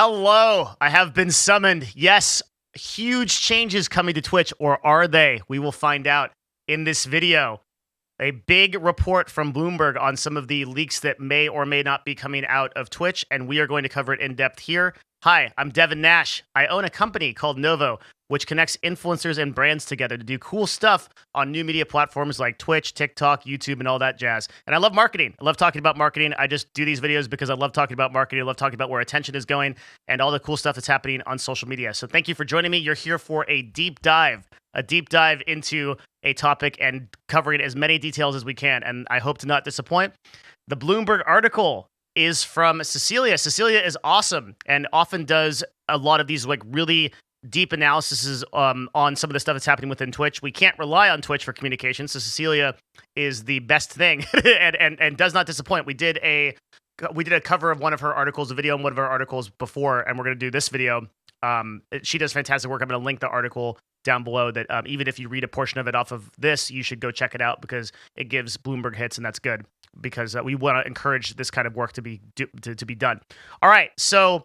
Hello, I have been summoned. Yes, huge changes coming to Twitch, or are they? We will find out in this video. A big report from Bloomberg on some of the leaks that may or may not be coming out of Twitch, and we are going to cover it in depth here. Hi, I'm Devin Nash. I own a company called Novo, which connects influencers and brands together to do cool stuff on new media platforms like Twitch, TikTok, YouTube, and all that jazz. And I love marketing. I love talking about marketing. I just do these videos because I love talking about marketing. I love talking about where attention is going and all the cool stuff that's happening on social media. So thank you for joining me. You're here for a deep dive into a topic and covering as many details as we can. And I hope to not disappoint. The Bloomberg article is from Cecilia. Cecilia is awesome and often does a lot of these like really deep analyses on some of the stuff that's happening within Twitch. We can't rely on Twitch for communication, so Cecilia is the best thing and does not disappoint. We did a cover of one of her articles, a video on one of her articles before, and we're going to do this video. She does fantastic work. I'm going to link the article down below that even if you read a portion of it off of this, you should go check it out because it gives Bloomberg hits, and that's good because we want to encourage this kind of work to be done. All right, so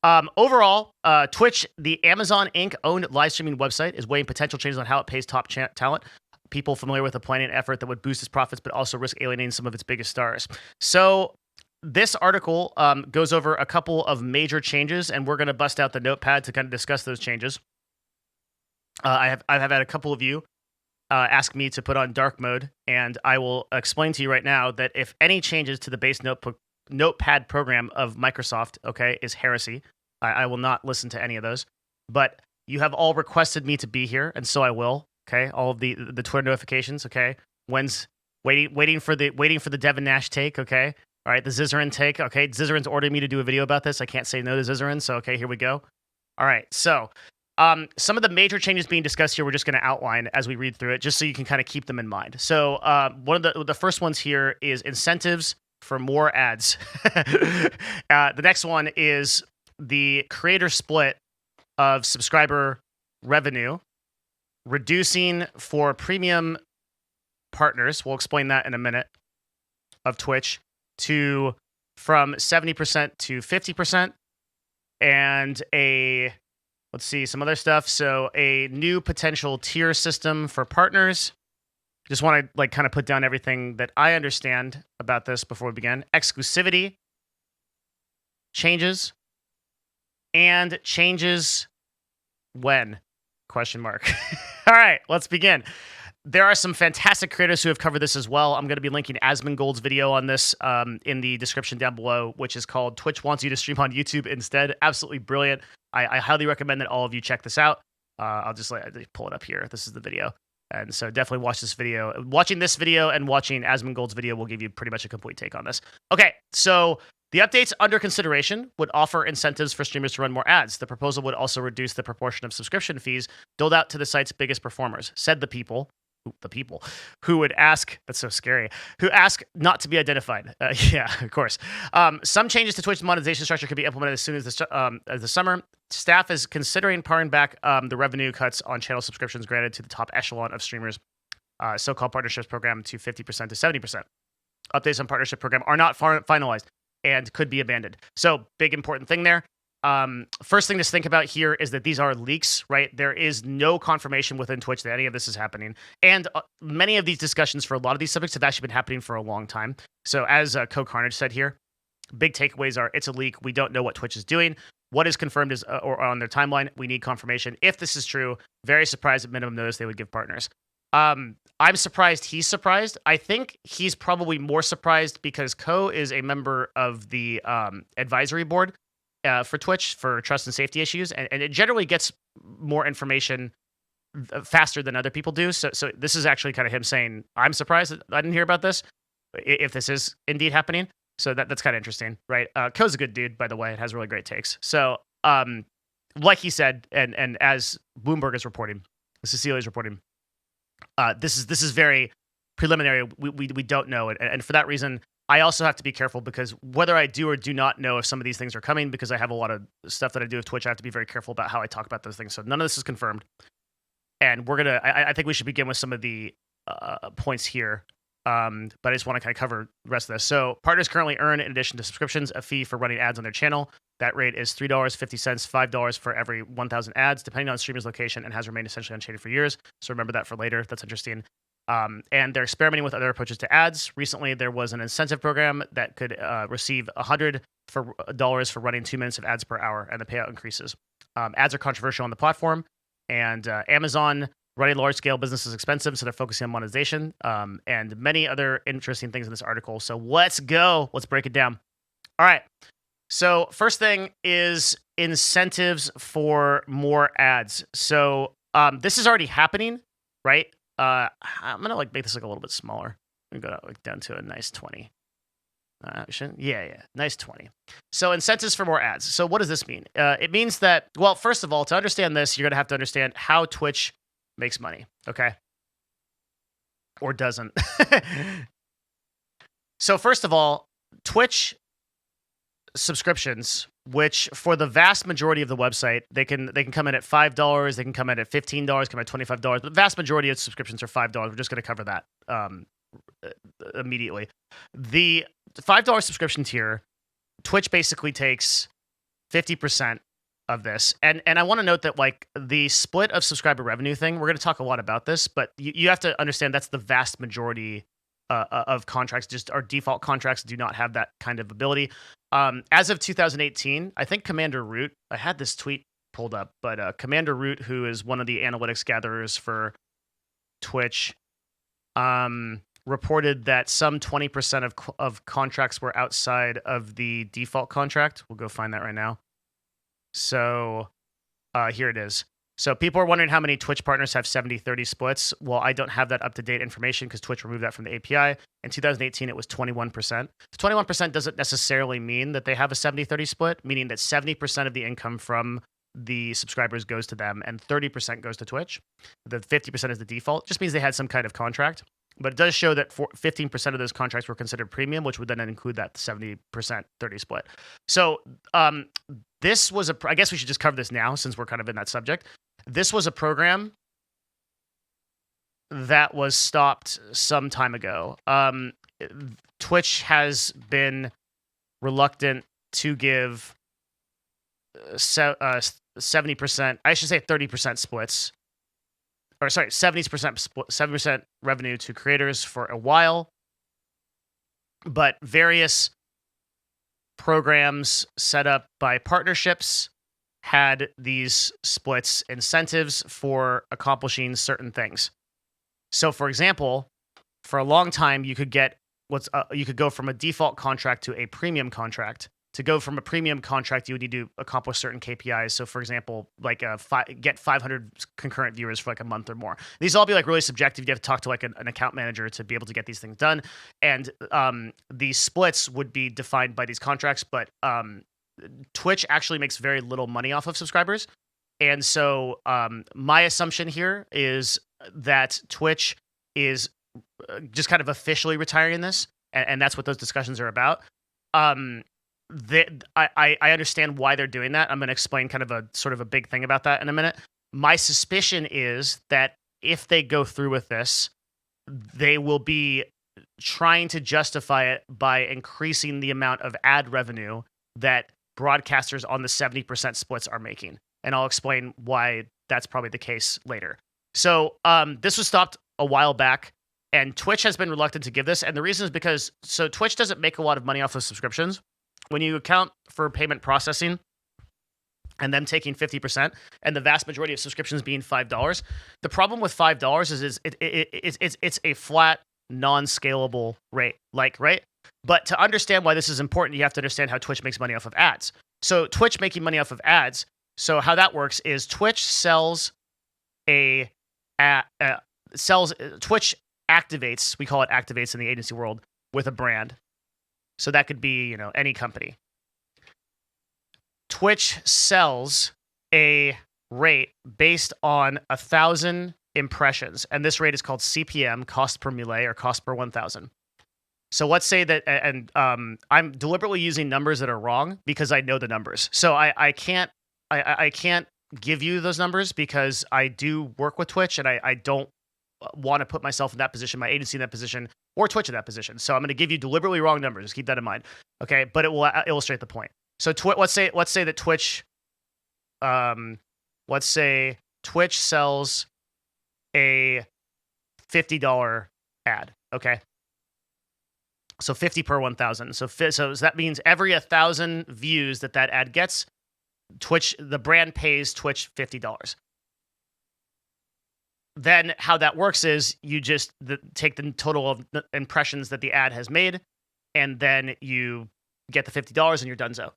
overall, Twitch, the Amazon Inc. owned live streaming website, is weighing potential changes on how it pays top talent. People familiar with a planning effort that would boost its profits, but also risk alienating some of its biggest stars. So this article goes over a couple of major changes, and we're going to bust out the notepad to kind of discuss those changes. I've had a couple of you ask me to put on dark mode, and I will explain to you right now that if any changes to the base notepad program of Microsoft, okay, is heresy. I will not listen to any of those. But you have all requested me to be here, and so I will. Okay, all of the Twitter notifications. Okay, when's waiting for the Devin Nash take. Okay, all right, the Zizarin take. Okay, Zizarin's ordered me to do a video about this. I can't say no to Zizarin, so okay, here we go. All right, so some of the major changes being discussed here, we're just going to outline as we read through it, just so you can kind of keep them in mind. So one of the first ones here is incentives for more ads. The next one is the creator split of subscriber revenue, reducing for premium partners. We'll explain that in a minute. Of Twitch from 70% to 50%, and let's see, some other stuff. So a new potential tier system for partners. Just want to kind of put down everything that I understand about this before we begin. Exclusivity changes, and changes when? Question mark. All right, let's begin. There are some fantastic creators who have covered this as well. I'm going to be linking Asmongold's video on this in the description down below, which is called Twitch Wants You to Stream on YouTube Instead. Absolutely brilliant. I highly recommend that all of you check this out. I'll just pull it up here. This is the video. And so definitely watch this video. Watching this video and watching Asmongold's video will give you pretty much a complete take on this. Okay, so the updates under consideration would offer incentives for streamers to run more ads. The proposal would also reduce the proportion of subscription fees doled out to the site's biggest performers, said the people who would ask, that's so scary, who ask not to be identified. Yeah, of course. Some changes to Twitch's monetization structure could be implemented as soon as the summer. Staff is considering paring back the revenue cuts on channel subscriptions granted to the top echelon of streamers, so-called partnerships program to 50% to 70%. Updates on partnership program are not finalized and could be abandoned. So big important thing there. First thing to think about here is that these are leaks, right? There is no confirmation within Twitch that any of this is happening. And many of these discussions for a lot of these subjects have actually been happening for a long time. So as Co-Carnage said here, big takeaways are it's a leak. We don't know what Twitch is doing. What is confirmed is or on their timeline. We need confirmation. If this is true, very surprised at minimum notice they would give partners. I'm surprised he's surprised. I think he's probably more surprised because Co is a member of the advisory board for Twitch for trust and safety issues, and it generally gets more information faster than other people do. So this is actually kind of him saying, I'm surprised that I didn't hear about this, if this is indeed happening. So that's kind of interesting, right? Ko's a good dude, by the way, and has really great takes. So like he said, and as Bloomberg is reporting, Cecilia is reporting, this is very preliminary. We don't know it, and for that reason, I also have to be careful because whether I do or do not know if some of these things are coming, because I have a lot of stuff that I do with Twitch, I have to be very careful about how I talk about those things. So none of this is confirmed. And I think we should begin with some of the points here. But I just want to kind of cover the rest of this. So partners currently earn, in addition to subscriptions, a fee for running ads on their channel. That rate is $3.50, $5 for every 1,000 ads, depending on streamer's location, and has remained essentially unchanged for years. So remember that for later. That's interesting. And they're experimenting with other approaches to ads. Recently, there was an incentive program that could receive $100 for running 2 minutes of ads per hour, and the payout increases. Ads are controversial on the platform, and Amazon running large-scale business is expensive, so they're focusing on monetization, and many other interesting things in this article. So let's go. Let's break it down. All right. So first thing is incentives for more ads. So this is already happening, right? I'm gonna make this a little bit smaller. I'm gonna go down to a nice 20. Nice 20. So incentives for more ads. So what does this mean? It means that, well, first of all, to understand this, you're gonna have to understand how Twitch makes money, okay? Or doesn't. So first of all, Twitch subscriptions, which for the vast majority of the website, they can come in at $5, they can come in at $15, come in at $25, but the vast majority of subscriptions are $5. We're just going to cover that immediately. The $5 subscription tier, Twitch basically takes 50% of this, and I want to note that like the split of subscriber revenue thing, we're going to talk a lot about this, but you have to understand that's the vast majority of contracts. Just our default contracts do not have that kind of ability. As of 2018, I think Commander Root, I had this tweet pulled up, but Commander Root, who is one of the analytics gatherers for Twitch, reported that some 20% of contracts were outside of the default contract. We'll go find that right now. So here it is. So people are wondering how many Twitch partners have 70-30 splits. Well, I don't have that up-to-date information because Twitch removed that from the API. In 2018, it was 21%. 21% doesn't necessarily mean that they have a 70-30 split, meaning that 70% of the income from the subscribers goes to them and 30% goes to Twitch. The 50% is the default. Just means they had some kind of contract. But it does show that 15% of those contracts were considered premium, which would then include that 70% 30 split. So this was I guess we should just cover this now since we're kind of in that subject. This was a program that was stopped some time ago. Twitch has been reluctant to give 70%, I should say 30% splits. Or sorry, 70% revenue to creators for a while. But various programs set up by partnerships had these splits incentives for accomplishing certain things. So, for example, for a long time, you could get you could go from a default contract to a premium contract. To go from a premium contract, you would need to accomplish certain KPIs. So, for example, like get 500 concurrent viewers for like a month or more. These all be like really subjective. You have to talk to like an account manager to be able to get these things done. And these splits would be defined by these contracts. But Twitch actually makes very little money off of subscribers. And so my assumption here is that Twitch is just kind of officially retiring this. And that's what those discussions are about. I understand why they're doing that. I'm going to explain kind of a sort of a big thing about that in a minute. My suspicion is that if they go through with this, they will be trying to justify it by increasing the amount of ad revenue that broadcasters on the 70% splits are making. And I'll explain why that's probably the case later. So this was stopped a while back, and Twitch has been reluctant to give this. And the reason is because Twitch doesn't make a lot of money off of subscriptions. When you account for payment processing and them taking 50% and the vast majority of subscriptions being $5, the problem with $5 is it's a flat, non-scalable rate. Like, right? But to understand why this is important, you have to understand how Twitch makes money off of ads. So Twitch making money off of ads. So how that works is Twitch sells Twitch activates, we call it activates in the agency world, with a brand. So that could be, any company. Twitch sells a rate based on 1,000 impressions, and this rate is called CPM, cost per mille, or cost per 1,000. So let's say that, and I'm deliberately using numbers that are wrong because I know the numbers. So I can't give you those numbers because I do work with Twitch, and I don't want to put myself in that position, my agency in that position, or Twitch in that position. So I'm going to give you deliberately wrong numbers. Just keep that in mind. Okay, but it will illustrate the point. So let's say that let's say Twitch sells a $50 ad. Okay. So 50 per 1,000. So that means every 1,000 views that ad gets, the brand pays Twitch $50. Then how that works is you just take the total of the impressions that the ad has made, and then you get the $50 and you're donezo.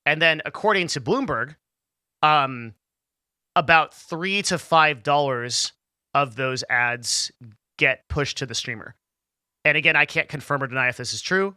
And then according to Bloomberg, about $3 to $5 of those ads get pushed to the streamer. And again, I can't confirm or deny if this is true.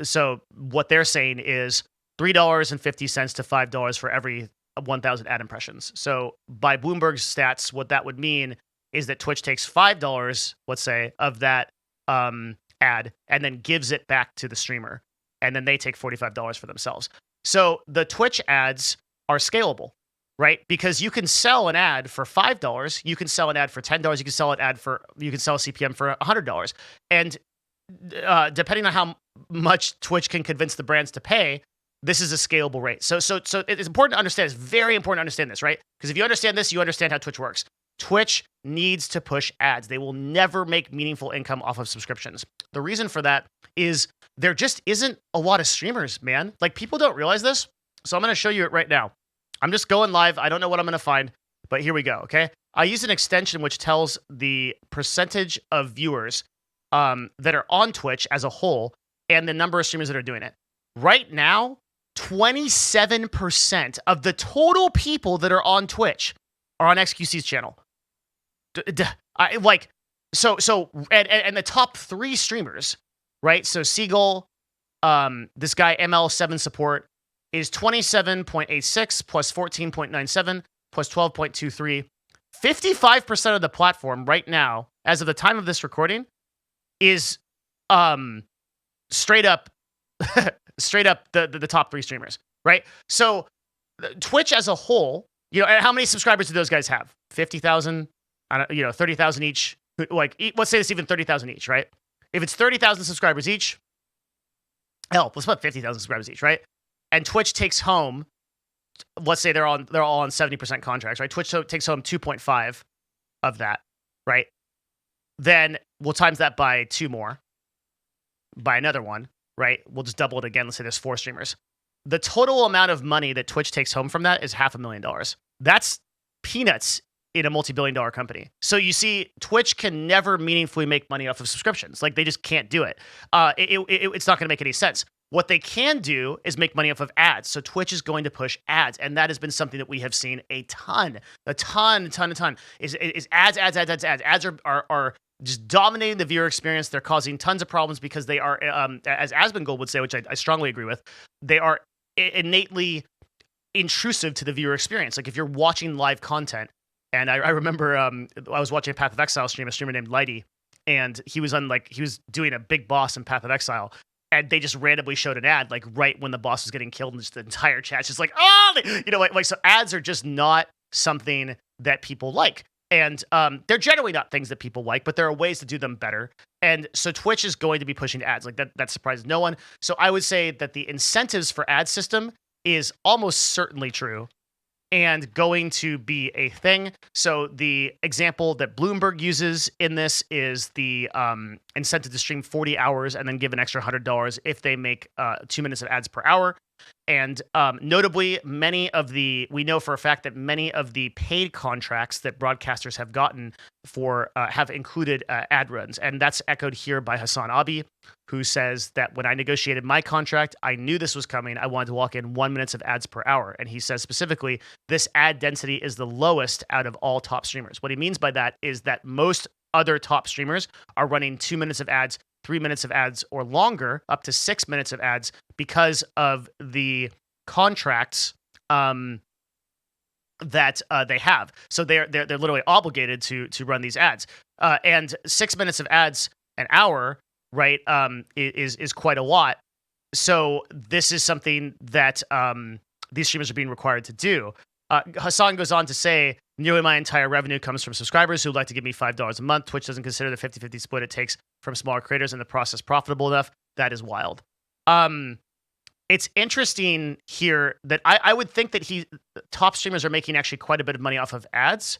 So what they're saying is $3.50 to $5 for every 1,000 ad impressions. So by Bloomberg's stats, what that would mean is that Twitch takes $5, let's say, of that ad and then gives it back to the streamer. And then they take $45 for themselves. So the Twitch ads are scalable, right? Because you can sell an ad for $5, you can sell an ad for $10, you can sell a CPM for $100. And depending on how much Twitch can convince the brands to pay, this is a scalable rate. So it's important to understand. It's very important to understand this, right? Because if you understand this, you understand how Twitch works. Twitch needs to push ads. They will never make meaningful income off of subscriptions. The reason for that is there just isn't a lot of streamers, man. Like, people don't realize this. So I'm going to show you it right now. I'm just going live. I don't know what I'm going to find, but here we go, okay? I use an extension which tells the percentage of viewers that are on Twitch as a whole and the number of streamers that are doing it. Right now, 27% of the total people that are on Twitch are on XQC's channel. And the top 3 streamers, right? So Seagull, this guy ML7 support is 27.86 plus 14.97 plus 12.23. 55% of the platform right now, as of the time of this recording, is straight up the top 3 streamers, right? So Twitch as a whole, and how many subscribers do those guys have? 50,000, 30,000 each. Like, let's say it's even 30,000 each, right? If it's 30,000 subscribers each, hell, let's put 50,000 subscribers each, right? And Twitch takes home, let's say they're all on 70% contracts, right? Twitch takes home 2.5 of that, right? Then we'll times that by 2 more, by another one, right? We'll just double it again. Let's say there's 4 streamers. The total amount of money that Twitch takes home from that is $500,000. That's peanuts in a multi-billion-dollar company. So you see, Twitch can never meaningfully make money off of subscriptions. Like, they just can't do it. It's not going to make any sense. What they can do is make money off of ads. So Twitch is going to push ads, and that has been something that we have seen a ton. Is ads. Ads are just dominating the viewer experience. They're causing tons of problems because they are, as Asmongold would say, which I strongly agree with, they are innately intrusive to the viewer experience. Like, if you're watching live content, and I remember I was watching a Path of Exile stream, a streamer named Lighty, and he was doing a big boss in Path of Exile, and they just randomly showed an ad like right when the boss was getting killed, and just the entire chat's just like, oh, so ads are just not something that people like. And they're generally not things that people like, but there are ways to do them better. And so Twitch is going to be pushing ads. Like, that surprises no one. So I would say that the incentives for ad system is almost certainly true and going to be a thing. So the example that Bloomberg uses in this is the incentive to stream 40 hours and then give an extra $100 if they make 2 minutes of ads per hour. And notably, we know for a fact that many of the paid contracts that broadcasters have gotten have included ad runs. And that's echoed here by Hassan Abi, who says that when I negotiated my contract, I knew this was coming. I wanted to walk in 1 minute of ads per hour. And he says specifically, this ad density is the lowest out of all top streamers. What he means by that is that most other top streamers are running 2 minutes of ads, 3 minutes of ads, or longer, up to 6 minutes of ads, because of the contracts that they have. So they're literally obligated to run these ads. And 6 minutes of ads an hour, right, is quite a lot. So this is something that these streamers are being required to do. Hassan goes on to say, nearly my entire revenue comes from subscribers who would like to give me $5 a month. Twitch doesn't consider the 50-50 split it takes from smaller creators in the process profitable enough. That is wild. it's interesting here that I would think that top streamers are making actually quite a bit of money off of ads.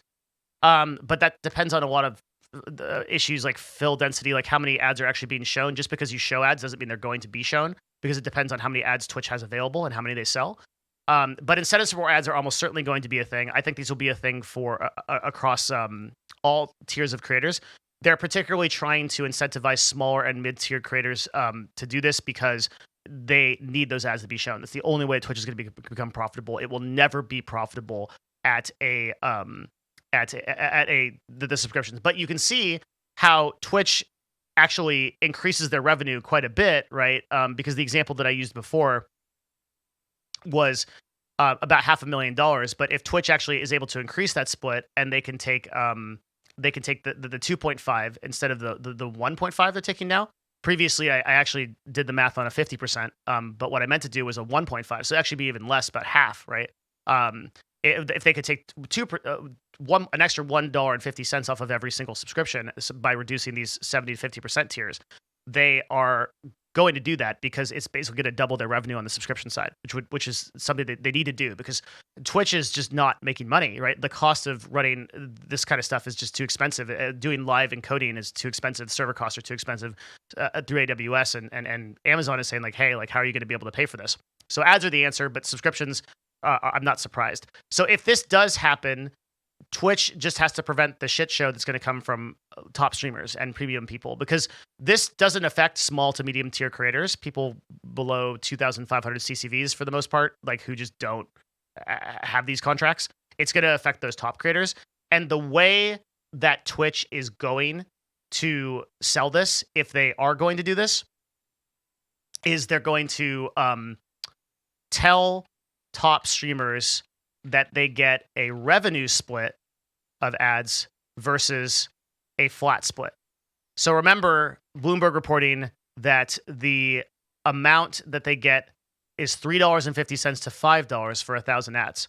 But that depends on a lot of the issues like fill density, like how many ads are actually being shown. Just because you show ads doesn't mean they're going to be shown, because it depends on how many ads Twitch has available and how many they sell. But incentives for ads are almost certainly going to be a thing. I think these will be a thing for across all tiers of creators. They're particularly trying to incentivize smaller and mid-tier creators to do this because they need those ads to be shown. That's the only way Twitch is going to become profitable. It will never be profitable at the subscriptions. But you can see how Twitch actually increases their revenue quite a bit, right? Because the example that I used before was about $500,000. But if Twitch actually is able to increase that split, and they can take the 2.5 instead of the 1.5 they're taking now. Previously, I actually did the math on a 50%, but what I meant to do was a 1.5, so actually be even less, about half, right? If they could take an extra $1.50 off of every single subscription by reducing these 70 to 50% tiers, they are going to do that because it's basically going to double their revenue on the subscription side, which is something that they need to do because Twitch is just not making money, right? The cost of running this kind of stuff is just too expensive. Doing live encoding is too expensive. Server costs are too expensive through AWS, and Amazon is saying like, hey, like, how are you going to be able to pay for this? So ads are the answer, but subscriptions, I'm not surprised. So if this does happen, Twitch just has to prevent the shit show that's going to come from top streamers and premium people, because this doesn't affect small to medium tier creators, people below 2,500 CCVs for the most part, like who just don't have these contracts. It's going to affect those top creators. And the way that Twitch is going to sell this, if they are going to do this, is they're going to tell top streamers that they get a revenue split of ads versus a flat split. So remember, Bloomberg reporting that the amount that they get is $3.50 to $5 for 1,000 ads.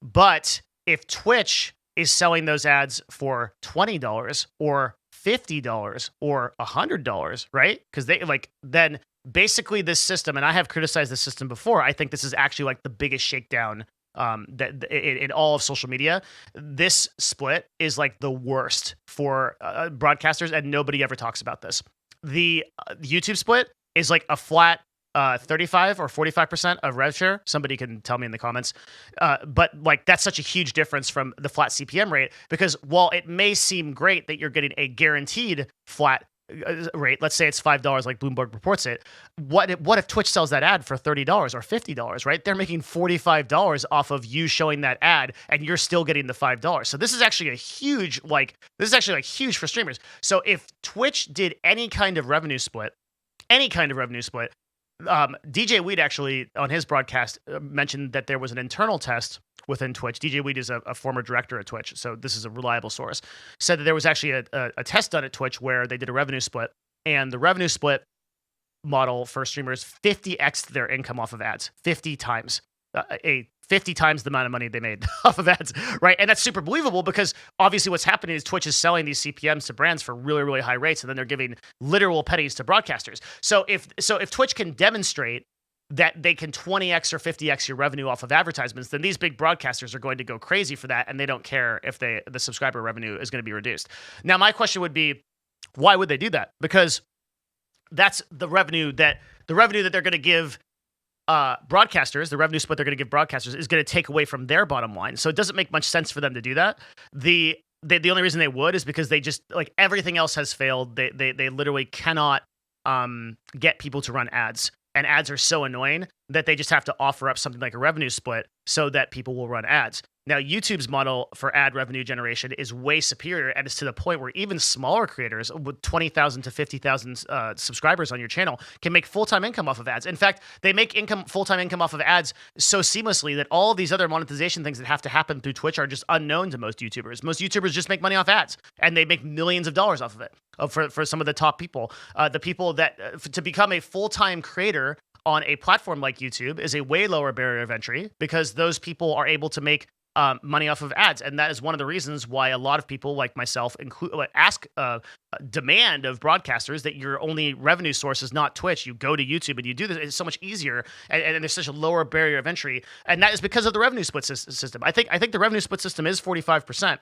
But if Twitch is selling those ads for $20 or $50 or $100, right? Because they then basically this system, and I have criticized this system before, I think this is actually like the biggest shakedown that in all of social media. This split is like the worst for broadcasters, and nobody ever talks about this. The YouTube split is like a flat 35 or 45% of rev share. Somebody can tell me in the comments. But like that's such a huge difference from the flat CPM rate, because while it may seem great that you're getting a guaranteed flat rate, let's say it's $5 like Bloomberg reports it, what if Twitch sells that ad for $30 or $50, right? They're making $45 off of you showing that ad, and you're still getting the $5. So this is actually huge for streamers. So if Twitch did any kind of revenue split, DJ Weed actually on his broadcast mentioned that there was an internal test within Twitch. DJ Weed is a former director at Twitch, so this is a reliable source. Said that there was actually a test done at Twitch where they did a revenue split, and the revenue split model for streamers 50x their income off of ads, 50 times. 50 times the amount of money they made off of ads, right? And that's super believable because obviously what's happening is Twitch is selling these CPMs to brands for really, really high rates, and then they're giving literal pennies to broadcasters. So if Twitch can demonstrate that they can 20x or 50x your revenue off of advertisements, then these big broadcasters are going to go crazy for that, and they don't care if the subscriber revenue is going to be reduced. Now, my question would be, why would they do that? Because that's the revenue that they're going to give broadcasters, the revenue split they're going to give broadcasters is going to take away from their bottom line. So it doesn't make much sense for them to do that. The only reason they would is because they just, like, everything else has failed. They literally cannot get people to run ads. And ads are so annoying that they just have to offer up something like a revenue split so that people will run ads. Now, YouTube's model for ad revenue generation is way superior, and it's to the point where even smaller creators with 20,000 to 50,000 subscribers on your channel can make full-time income off of ads. In fact, they make full-time income off of ads so seamlessly that all of these other monetization things that have to happen through Twitch are just unknown to most YouTubers. Most YouTubers just make money off ads, and they make millions of dollars off of it. For some of the top people, the people that to become a full-time creator on a platform like YouTube is a way lower barrier of entry, because those people are able to make money off of ads, and that is one of the reasons why a lot of people like myself ask demand of broadcasters that your only revenue source is not Twitch. You go to YouTube and you do this. It's so much easier, and there's such a lower barrier of entry, and that is because of the revenue split system. I think the revenue split system is 45%,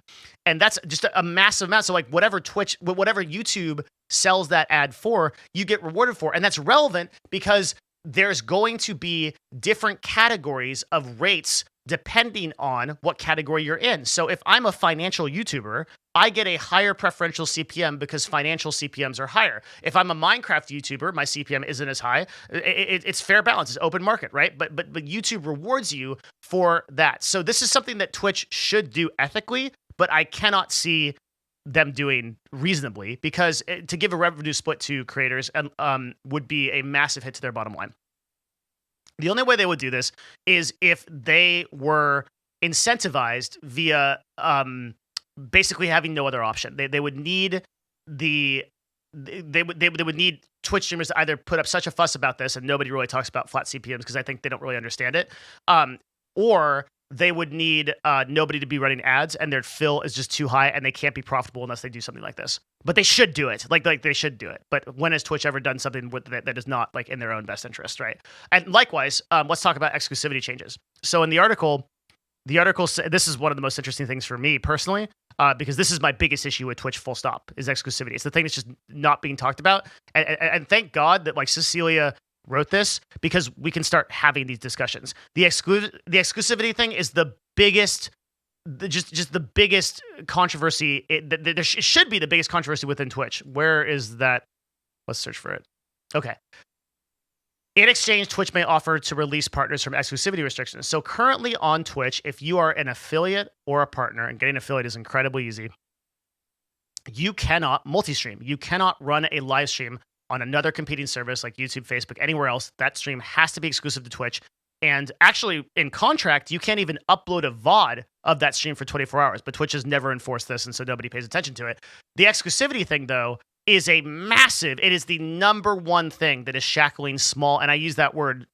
and that's just a massive amount. So like whatever YouTube sells that ad for, you get rewarded for, and that's relevant because there's going to be different categories of rates depending on what category you're in. So if I'm a financial YouTuber, I get a higher preferential CPM because financial CPMs are higher. If I'm a Minecraft YouTuber, my CPM isn't as high. It's fair balance. It's open market, right? But YouTube rewards you for that. So this is something that Twitch should do ethically, but I cannot see them doing reasonably, because to give a revenue split to creators would be a massive hit to their bottom line. The only way they would do this is if they were incentivized via basically having no other option. They would need they would need Twitch streamers to either put up such a fuss about this, and nobody really talks about flat CPMs because I think they don't really understand it, or they would need nobody to be running ads, and their fill is just too high, and they can't be profitable unless they do something like this. But they should do it. Like they should do it. But when has Twitch ever done something that is not like in their own best interest, right? And likewise, let's talk about exclusivity changes. So in the article this is one of the most interesting things for me personally, because this is my biggest issue with Twitch, full stop, is exclusivity. It's the thing that's just not being talked about. And thank God that like Cecilia wrote this, because we can start having these discussions. The exclusivity thing is the biggest, just the biggest controversy. It should be the biggest controversy within Twitch. Where is that? Let's search for it. Okay. In exchange, Twitch may offer to release partners from exclusivity restrictions. So currently on Twitch, if you are an affiliate or a partner, and getting an affiliate is incredibly easy, you cannot multi-stream. You cannot run a live stream on another competing service like YouTube, Facebook, anywhere else. That stream has to be exclusive to Twitch. And actually, in contract, you can't even upload a VOD of that stream for 24 hours. But Twitch has never enforced this, and so nobody pays attention to it. The exclusivity thing, though, is it is the number one thing that is shackling small, and I use that word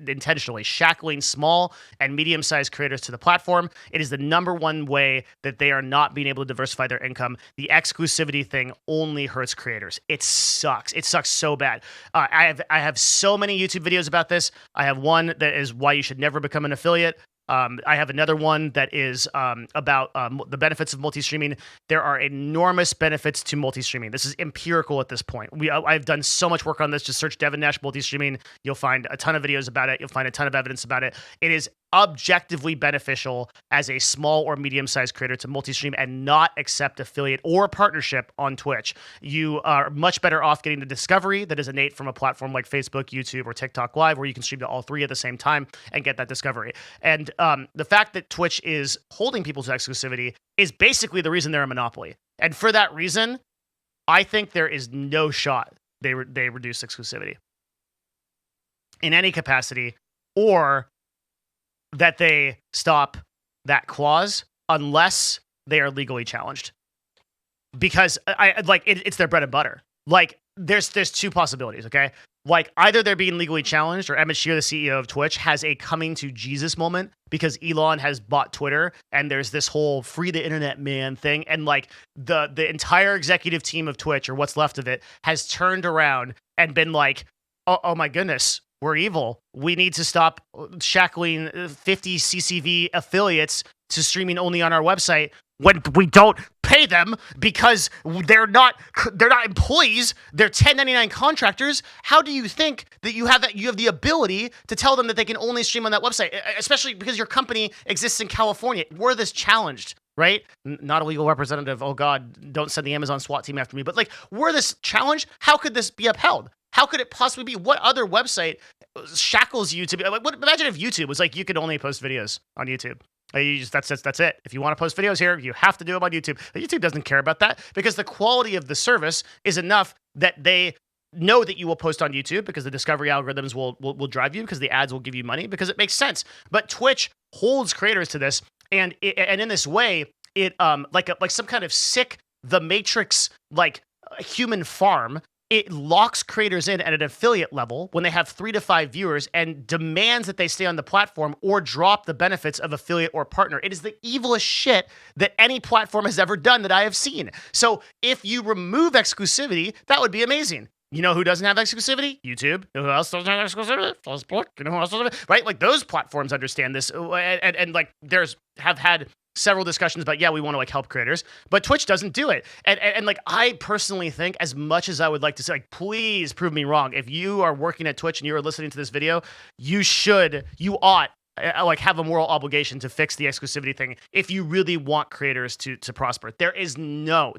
intentionally, shackling small and medium-sized creators to the platform. It is the number one way that they are not being able to diversify their income. The exclusivity thing only hurts creators. It sucks. It sucks so bad. I have so many YouTube videos about this. I have one that is why you should never become an affiliate. I have another one that is about the benefits of multi-streaming. There are enormous benefits to multi-streaming. This is empirical at this point. I've done so much work on this. Just search Devin Nash multi-streaming. You'll find a ton of videos about it. You'll find a ton of evidence about it. It is objectively beneficial as a small or medium-sized creator to multi-stream and not accept affiliate or partnership on Twitch. You are much better off getting the discovery that is innate from a platform like Facebook, YouTube, or TikTok Live, where you can stream to all three at the same time and get that discovery. And the fact that Twitch is holding people to exclusivity is basically the reason they're a monopoly. And for that reason, I think there is no shot they reduce exclusivity in any capacity, or that they stop that clause unless they are legally challenged. Because it's their bread and butter. Like there's two possibilities, okay? Like either they're being legally challenged, or Emmett Shear, the CEO of Twitch, has a coming to Jesus moment because Elon has bought Twitter, and there's this whole free the internet man thing, and like the entire executive team of Twitch, or what's left of it, has turned around and been like, oh my goodness, we're evil. We need to stop shackling 50 CCV affiliates to streaming only on our website when we don't pay them because they're not employees. They're 1099 contractors. How do you think that you have the ability to tell them that they can only stream on that website, especially because your company exists in California? Were this challenged, right? Not a legal representative. Oh God, don't send the Amazon SWAT team after me. But like, were this challenged? How could this be upheld? How could it possibly be? What other website shackles you to be like? Imagine if YouTube was like, you could only post videos on YouTube. That's it. If you want to post videos here, you have to do them on YouTube. But YouTube doesn't care about that because the quality of the service is enough that they know that you will post on YouTube because the discovery algorithms will drive you, because the ads will give you money, because it makes sense. But Twitch holds creators to this, and in this way, it like some kind of sick The Matrix like human farm it locks creators in at an affiliate level when they have 3 to 5 viewers and demands that they stay on the platform or drop the benefits of affiliate or partner. It is the evilest shit that any platform has ever done that I have seen. So if you remove exclusivity, that would be amazing. You know who doesn't have exclusivity? YouTube. You know who else doesn't have exclusivity? Facebook. You know who else doesn't have, right? Like those platforms understand this, and like have had several discussions about, yeah, we want to like help creators, but Twitch doesn't do it. And like, I personally think, as much as I would like to say, like, please prove me wrong. If you are working at Twitch and you are listening to this video, you ought like have a moral obligation to fix the exclusivity thing if you really want creators to prosper. There is no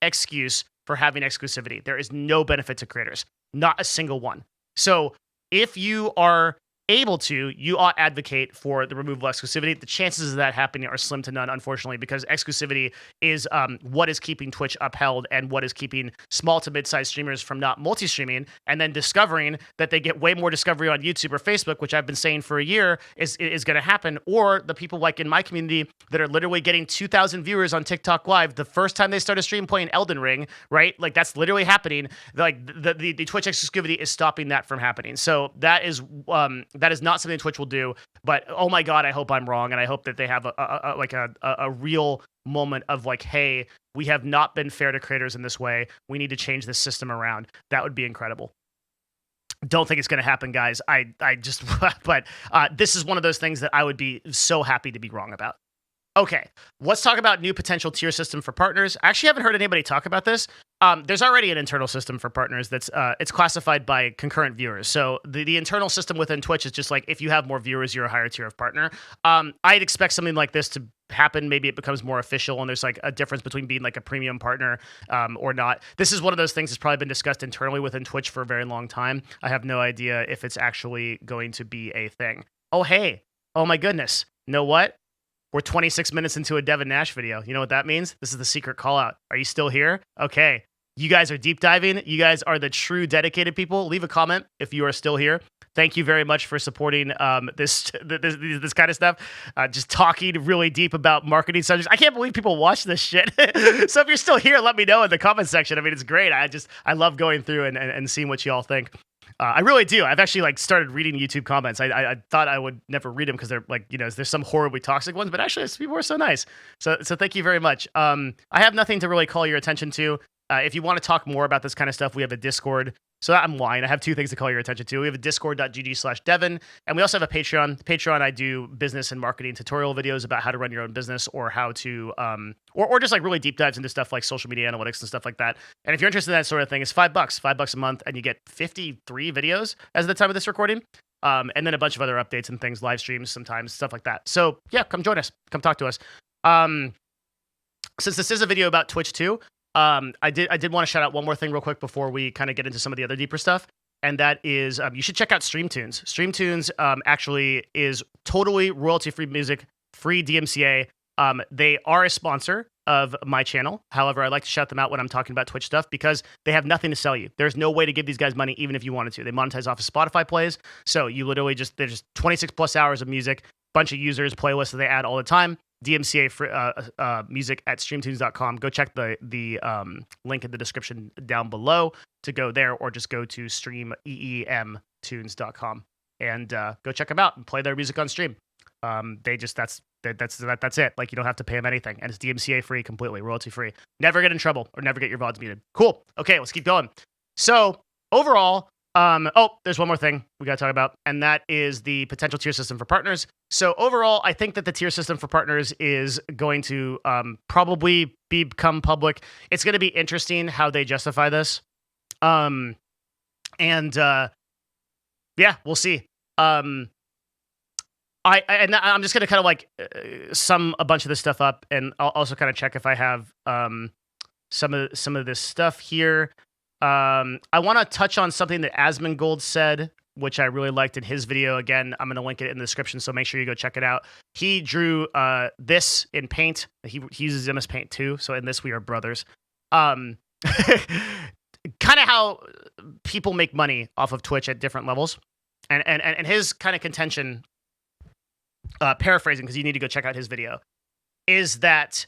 excuse for having exclusivity. There is no benefit to creators, not a single one. So if you are able to, you ought advocate for the removal of exclusivity. The chances of that happening are slim to none, unfortunately, because exclusivity is what is keeping Twitch upheld and what is keeping small to mid-sized streamers from not multi-streaming and then discovering that they get way more discovery on YouTube or Facebook, which I've been saying for a year is going to happen. Or the people like in my community that are literally getting 2,000 viewers on TikTok Live the first time they start a stream playing Elden Ring, right? Like, that's literally happening. Like, the Twitch exclusivity is stopping that from happening. So that is not something Twitch will do, but oh my God, I hope I'm wrong. And I hope that they have a real moment of like, hey, we have not been fair to creators in this way. We need to change this system around. That would be incredible. Don't think it's going to happen, guys. But this is one of those things that I would be so happy to be wrong about. Okay, let's talk about new potential tier system for partners. I actually haven't heard anybody talk about this. There's already an internal system for partners that's it's classified by concurrent viewers. So the internal system within Twitch is just like, if you have more viewers, you're a higher tier of partner. I'd expect something like this to happen. Maybe it becomes more official and there's like a difference between being like a premium partner or not. This is one of those things that's probably been discussed internally within Twitch for a very long time. I have no idea if it's actually going to be a thing. Oh, hey. Oh my goodness. Know what? We're 26 minutes into a Devin Nash video. You know what that means? This is the secret call out. Are you still here? Okay. You guys are deep diving. You guys are the true dedicated people. Leave a comment if you are still here. Thank you very much for supporting this kind of stuff. Just talking really deep about marketing subjects. I can't believe people watch this shit. So if you're still here, let me know in the comment section. I mean, it's great. I love going through and seeing what you all think. I really do. I've actually like started reading YouTube comments. I thought I would never read them because they're like, you know, there's some horribly toxic ones, but actually people are so nice. So thank you very much. I have nothing to really call your attention to. If you want to talk more about this kind of stuff, we have a Discord. So I'm lying. I have two things to call your attention to. We have a discord.gg/Devin, and we also have a Patreon. Patreon, I do business and marketing tutorial videos about how to run your own business or how to, or just like really deep dives into stuff like social media analytics and stuff like that. And if you're interested in that sort of thing, it's $5 a month, and you get 53 videos as of the time of this recording. And then a bunch of other updates and things, live streams sometimes, stuff like that. So yeah, come join us. Come talk to us. Since this is a video about Twitch too, I did want to shout out one more thing real quick before we kind of get into some of the other deeper stuff, and that is you should check out StreamTunes. StreamTunes actually is totally royalty-free music, free DMCA. They are a sponsor of my channel. However, I like to shout them out when I'm talking about Twitch stuff because they have nothing to sell you. There's no way to give these guys money even if you wanted to. They monetize off of Spotify plays, so you literally there's just 26 plus hours of music, bunch of users, playlists that they add all the time. DMCA for music at streamtunes.com. Go check the link in the description down below to go there, or just go to streameemtunes.com and go check them out and play their music on stream. That's it. Like, you don't have to pay them anything, and it's DMCA free, completely royalty free. Never get in trouble or never get your VODs muted. Cool. Okay, let's keep going. So overall, there's one more thing we got to talk about, and that is the potential tier system for partners. So overall, I think that the tier system for partners is going to probably become public. It's going to be interesting how they justify this. Yeah, we'll see. I'm just going to kind of like sum a bunch of this stuff up, and I'll also kind of check if I have some of this stuff here. I want to touch on something that Asmongold said, which I really liked in his video. Again, I'm going to link it in the description, so make sure you go check it out. He drew this in Paint. He uses MS Paint too, so in this we are brothers. Kind of how people make money off of Twitch at different levels. And his kind of contention, paraphrasing because you need to go check out his video, is that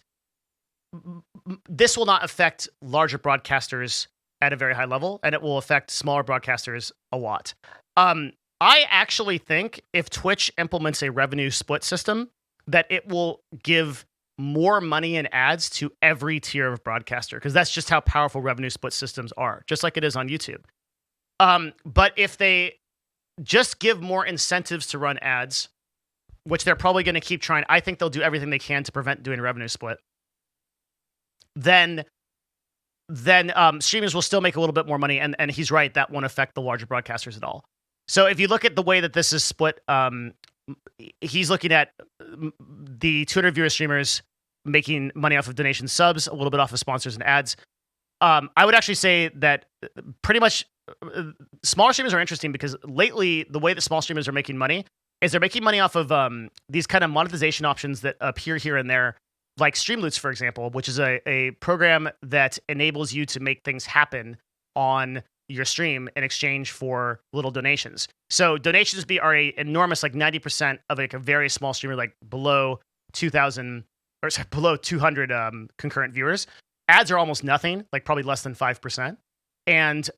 this will not affect larger broadcasters at a very high level, and it will affect smaller broadcasters a lot. I actually think if Twitch implements a revenue split system, that it will give more money in ads to every tier of broadcaster, because that's just how powerful revenue split systems are, just like it is on YouTube. But if they just give more incentives to run ads, which they're probably going to keep trying, I think they'll do everything they can to prevent doing a revenue split, then streamers will still make a little bit more money, and he's right, that won't affect the larger broadcasters at all. So if you look at the way that this is split, he's looking at the 200 viewer streamers making money off of donation subs, a little bit off of sponsors and ads. I would actually say that pretty much smaller streamers are interesting, because lately the way that small streamers are making money is they're making money off of these kind of monetization options that appear here and there, like Streamloots, for example, which is a program that enables you to make things happen on your stream in exchange for little donations. So donations are a enormous, like 90% of like a very small streamer, like below 2,000 or sorry, below 200 concurrent viewers. Ads are almost nothing, like probably less than 5%. And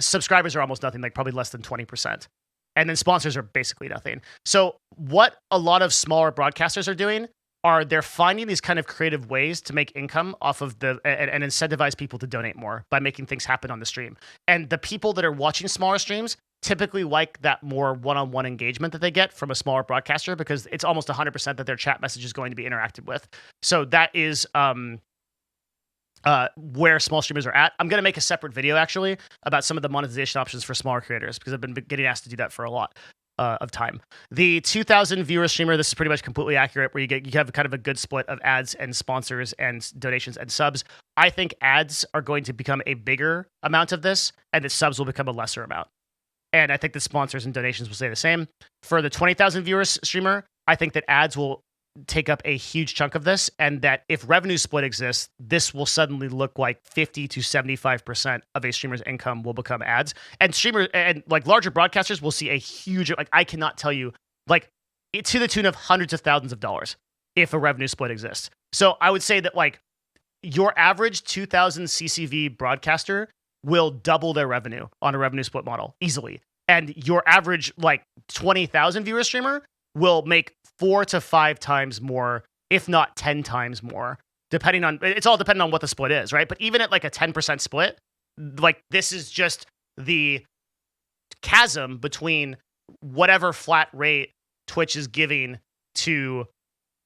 subscribers are almost nothing, like probably less than 20%. And then sponsors are basically nothing. So what a lot of smaller broadcasters are doing are they're finding these kind of creative ways to make income off of and incentivize people to donate more by making things happen on the stream. And the people that are watching smaller streams typically like that more one-on-one engagement that they get from a smaller broadcaster, because it's almost 100% that their chat message is going to be interacted with. So that is where small streamers are at. I'm going to make a separate video actually about some of the monetization options for smaller creators, because I've been getting asked to do that for a lot of time. The 2,000 viewer streamer, this is pretty much completely accurate, where you have kind of a good split of ads and sponsors and donations and subs. I think ads are going to become a bigger amount of this, and the subs will become a lesser amount. And I think the sponsors and donations will stay the same. For the 20,000 viewers streamer, I think that ads will take up a huge chunk of this, and that if revenue split exists, this will suddenly look like 50 to 75% of a streamer's income will become ads. And streamers and like larger broadcasters will see a huge, like I cannot tell you, like to the tune of hundreds of thousands of dollars if a revenue split exists. So I would say that like your average 2,000 CCV broadcaster will double their revenue on a revenue split model easily. And your average like 20,000 viewer streamer will make 4 to 5 times more, if not 10 times more, depending on, it's all dependent on what the split is, right? But even at like a 10% split, like this is just the chasm between whatever flat rate Twitch is giving to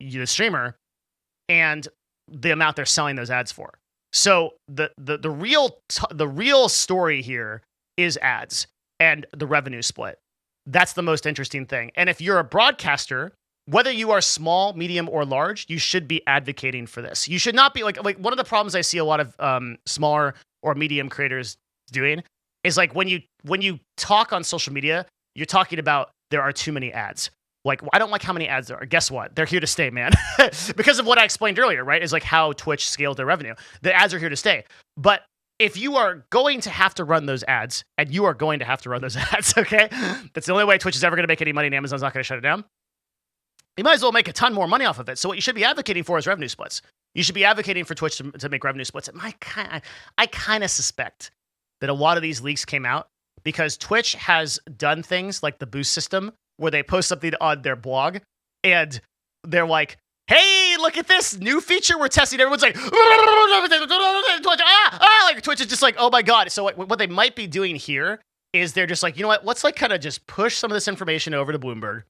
the streamer and the amount they're selling those ads for. So the real story here is ads and the revenue split. That's the most interesting thing. And if you're a broadcaster, whether you are small, medium, or large, you should be advocating for this. You should not be like one of the problems I see a lot of smaller or medium creators doing is like when you talk on social media, you're talking about there are too many ads. Like, I don't like how many ads there are. Guess what? They're here to stay, man. Because of what I explained earlier, right? Is like how Twitch scaled their revenue. The ads are here to stay. But if you are going to have to run those ads, and you are going to have to run those ads, okay? That's the only way Twitch is ever going to make any money, and Amazon's not going to shut it down. You might as well make a ton more money off of it. So what you should be advocating for is revenue splits. You should be advocating for Twitch to make revenue splits. And I kind of suspect that a lot of these leaks came out because Twitch has done things like the boost system, where they post something on their blog, and they're like, hey, look at this new feature we're testing. Everyone's like, like Twitch is just like, oh my God. So what they might be doing here is they're just like, you know what, let's like kind of just push some of this information over to Bloomberg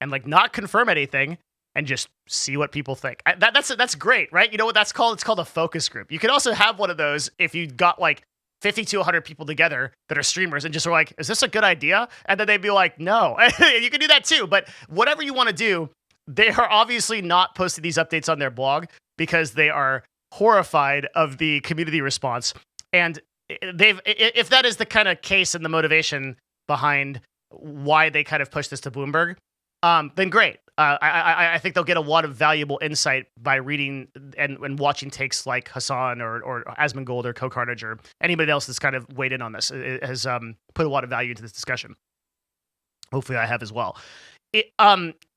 and like not confirm anything and just see what people think. That's great, right? You know what that's called? It's called a focus group. You could also have one of those if you got like 50 to 100 people together that are streamers and just are like, is this a good idea? And then they'd be like, no. You can do that too. But whatever you want to do, they are obviously not posting these updates on their blog because they are horrified of the community response. And if that is the kind of case and the motivation behind why they kind of push this to Bloomberg, then great. I think they'll get a lot of valuable insight by reading and watching takes like Hassan or Asmongold or Co-Carnage or anybody else that's kind of weighed in on this. It has put a lot of value into this discussion. Hopefully I have as well.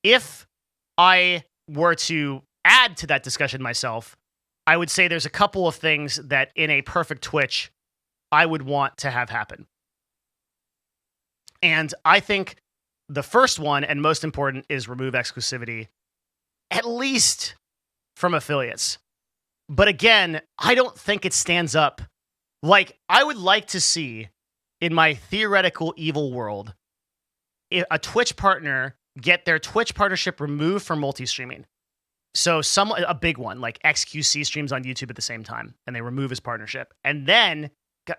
If I were to add to that discussion myself, I would say there's a couple of things that in a perfect Twitch I would want to have happen. And I think the first one and most important is remove exclusivity, at least from affiliates. But again, I don't think it stands up. Like, I would like to see, in my theoretical evil world, a Twitch partner get their Twitch partnership removed from multi-streaming. So a big one, like XQC streams on YouTube at the same time, and they remove his partnership. And then,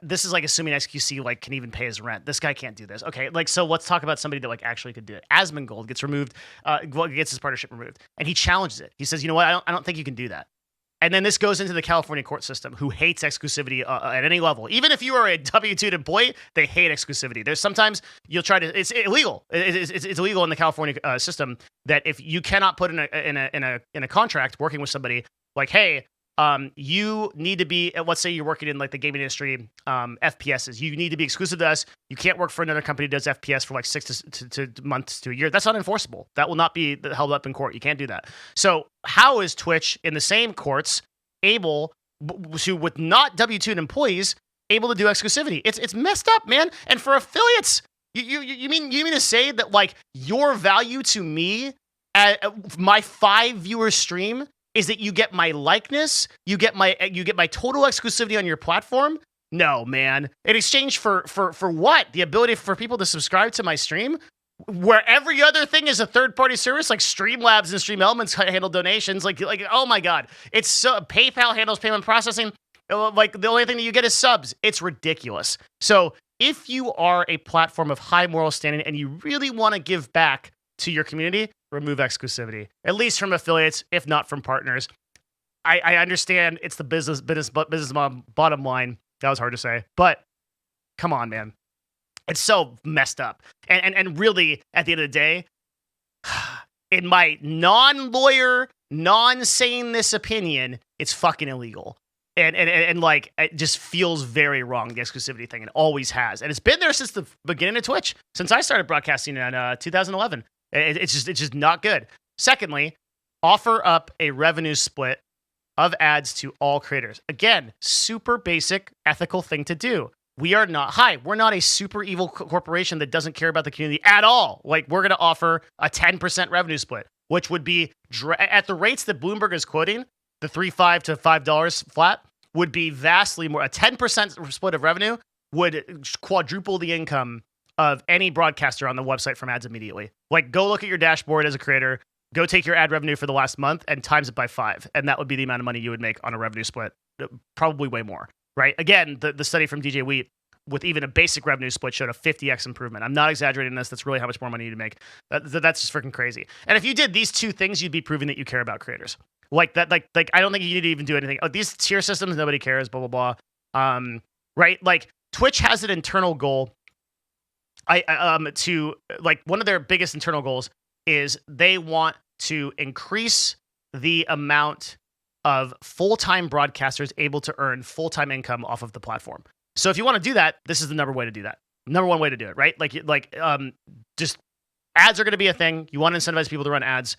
this is like assuming XQC like can even pay his rent. This guy can't do this. Okay, like, so let's talk about somebody that like actually could do it. Asmongold gets removed, gets his partnership removed, and he challenges it. He says, you know what, I don't think you can do that. And then this goes into the California court system, who hates exclusivity at any level. Even if you are a W-2 employee, they hate exclusivity. There's sometimes you'll try to. It's illegal. It's illegal in the California system that if you cannot put in a contract working with somebody like, hey, you need to be. Let's say you're working in like the gaming industry, FPSs. You need to be exclusive to us. You can't work for another company that does FPS for like 6 to months to a year. That's unenforceable. That will not be held up in court. You can't do that. So how is Twitch in the same courts able to, with not W-2 employees, able to do exclusivity? It's messed up, man. And for affiliates, you mean to say that like your value to me at my 5 viewer stream is that you get my likeness, you get my total exclusivity on your platform? No, man. In exchange for what? The ability for people to subscribe to my stream? Where every other thing is a third-party service, like Streamlabs and Stream Elements handle donations. Like, oh my God. It's so, PayPal handles payment processing. Like, the only thing that you get is subs. It's ridiculous. So if you are a platform of high moral standing and you really want to give back to your community, remove exclusivity, at least from affiliates, if not from partners. I understand it's the business bottom line. That was hard to say, but come on, man. It's so messed up. And really, at the end of the day, in my non-lawyer, non-saying this opinion, it's fucking illegal. And like, it just feels very wrong, the exclusivity thing. It always has. And it's been there since the beginning of Twitch, since I started broadcasting in 2011. It's just not good. Secondly, offer up a revenue split of ads to all creators. Again, super basic ethical thing to do. We're not a super evil corporation that doesn't care about the community at all. Like, we're going to offer a 10% revenue split, which would be at the rates that Bloomberg is quoting, the $3.5 to $5 flat would be vastly more. A 10% split of revenue would quadruple the income of any broadcaster on the website from ads immediately. Like, go look at your dashboard as a creator, go take your ad revenue for the last month and times it by 5. And that would be the amount of money you would make on a revenue split. Probably way more, right? Again, the study from DJ Wheat with even a basic revenue split showed a 50x improvement. I'm not exaggerating this. That's really how much more money you make. That's just freaking crazy. And if you did these two things, you'd be proving that you care about creators. Like that, like I don't think you need to even do anything. Oh, these tier systems, nobody cares, blah, blah, blah. Right? Like, Twitch has an internal goal. To like, one of their biggest internal goals is they want to increase the amount of full-time broadcasters able to earn full-time income off of the platform. So if you want to do that, this is the number one way to do it, right? Just ads are going to be a thing. You want to incentivize people to run ads.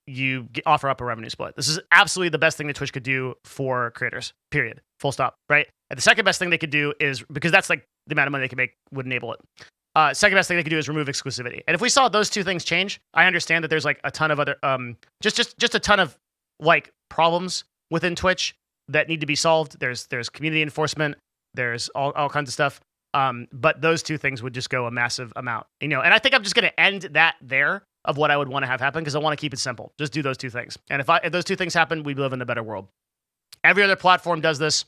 You offer up a revenue split. This is absolutely the best thing that Twitch could do for creators, period. Full stop, right? And the second best thing they could do is, because that's like the amount of money they could make would enable it. Second best thing they could do is remove exclusivity. And if we saw those two things change, I understand that there's like a ton of other, just a ton of like problems within Twitch that need to be solved. There's community enforcement. There's all kinds of stuff. But those two things would just go a massive amount, and I think I'm just going to end that there of what I would want to have happen, because I want to keep it simple. Just do those two things. And if those two things happen, we live in a better world. Every other platform does this.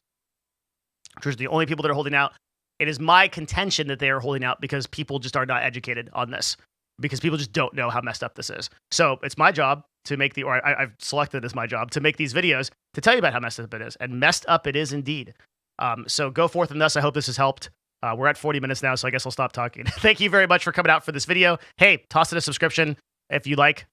Twitch are the only people that are holding out. It is my contention that they are holding out because people just are not educated on this, because people just don't know how messed up this is. So it's my job to make I've selected it as my job to make these videos to tell you about how messed up it is. And messed up it is indeed. So go forth in this. I hope this has helped. We're at 40 minutes now, so I guess I'll stop talking. Thank you very much for coming out for this video. Hey, toss it a subscription if you like.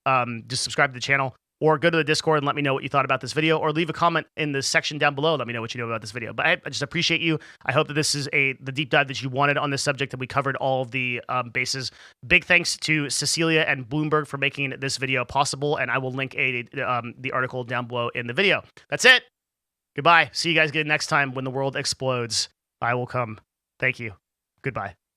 Just subscribe to the channel, or go to the Discord and let me know what you thought about this video, or leave a comment in the section down below. Let me know what you know about this video. But I just appreciate you. I hope that this is the deep dive that you wanted on this subject, and we covered all of the bases. Big thanks to Cecilia and Bloomberg for making this video possible, and I will link the article down below in the video. That's it. Goodbye. See you guys again next time when the world explodes. I will come. Thank you. Goodbye.